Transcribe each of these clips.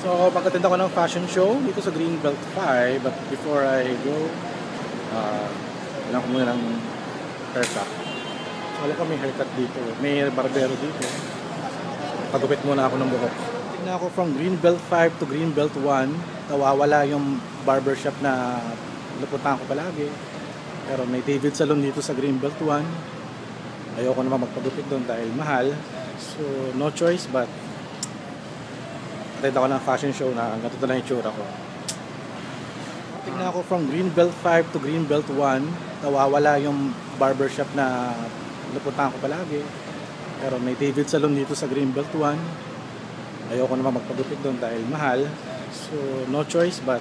So, pag-attend ako ng fashion show dito sa Greenbelt 5, but before I go, kailangan ko muna ng haircut. So, alam ko may haircut dito. May barbero dito. Pagupit muna ako ng buhok. Tingnan ako from Greenbelt 5 to Greenbelt 1. Nawawala yung barbershop na napuntahan ko palagi. Pero may David Salon dito sa Greenbelt 1. Ayoko naman magpagupit doon dahil mahal. So, no choice but attend ako ng fashion show na ganito na yung itsura ko. Tingnan ako from Greenbelt 5 to Greenbelt 1. Nawawala yung barbershop na napuntahan ko palagi. Pero may David Salon dito sa Greenbelt 1. Ayoko naman magpagupit doon dahil mahal. So, no choice but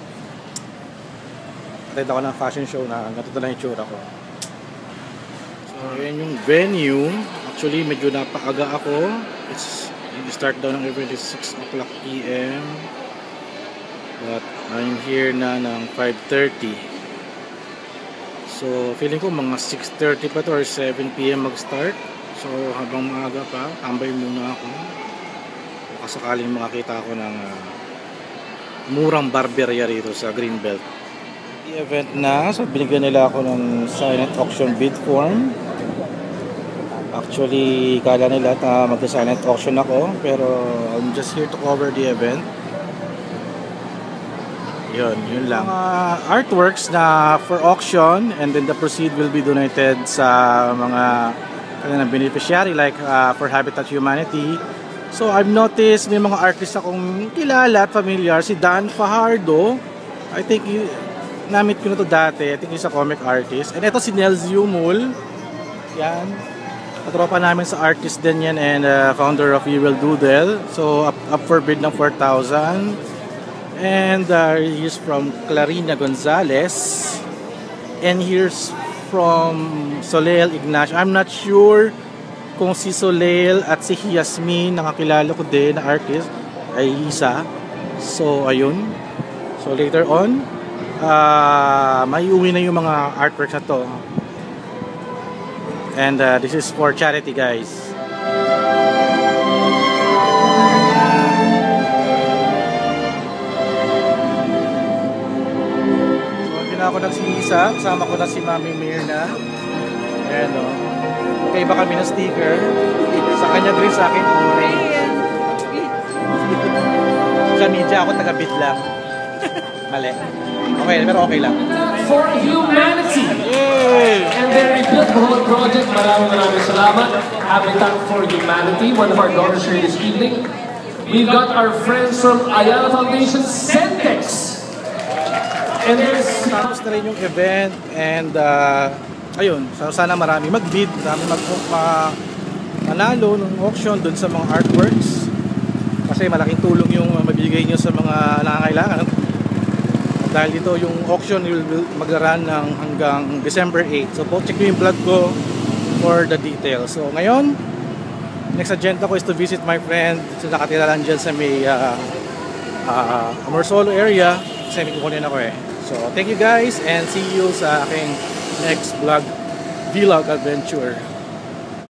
attend ako ng fashion show na ganito na yung itsura ko. So, yan yung venue. Actually, medyo napaaga ako. You start daw ng event is 6 o'clock PM. But I'm here na ng 5:30. So, feeling ko mga 6:30 pa to or 7 PM mag-start. So, habang maaga pa, tambay muna ako. Baka sakaling makakita ako ng murang barberya rito sa Greenbelt. The event na, so binigyan nila ako ng silent auction bid form. Actually, kala nila mag-silent auction ako, pero I'm just here to cover the event. Yun lang. Artworks na for auction, and then the proceed will be donated sa mga beneficiary like for Habitat Humanity. So I've noticed may mga artists akong kilala at familiar. Si Dan Fajardo, I think namit ko na to dati. I think he's a comic artist. And ito si Nels Yumul. Yan. Katropa namin sa artist din yan and founder of We Will Doodle. So up for bid ng 4,000. And he's from Clarina Gonzalez. And here's from Soleil Ignacio. I'm not sure kung si Soleil at si Yasmin, nakakilala ko din na artist, ay isa. So ayun. So later on, may uwi na yung mga artworks na to. And this is for charity, guys. So, hindi na ako nagsisa. Kasama ko na si Mami Mirna. Ayan o. Magkaiba kami ng sticker. Sa kanya green, sa akin orange. Sa media ako taga-bid lang. Mali. Okay, pero okay lang. For Humanity! Yay! And their Rebuild the Whole Project, maraming salamat. Habitat for Humanity, one of our donors here this evening. We've got our friends from Ayala Foundation, Centex. And there's... Tapos na rin yung event and ayun, sana marami mag-bid, marami manalo ng auction dun sa mga artworks. Kasi malaking tulong yung mabibigay nyo sa mga nangangailangan. Dahil dito yung auction will maglaran ng hanggang December 8. So check nyo yung vlog ko for the details. So ngayon, next agenda ko is to visit my friend. So nakatira lang dyan sa may Amorsolo area. Kasi may kukunin ako eh. So thank you guys and see you sa aking next vlog adventure.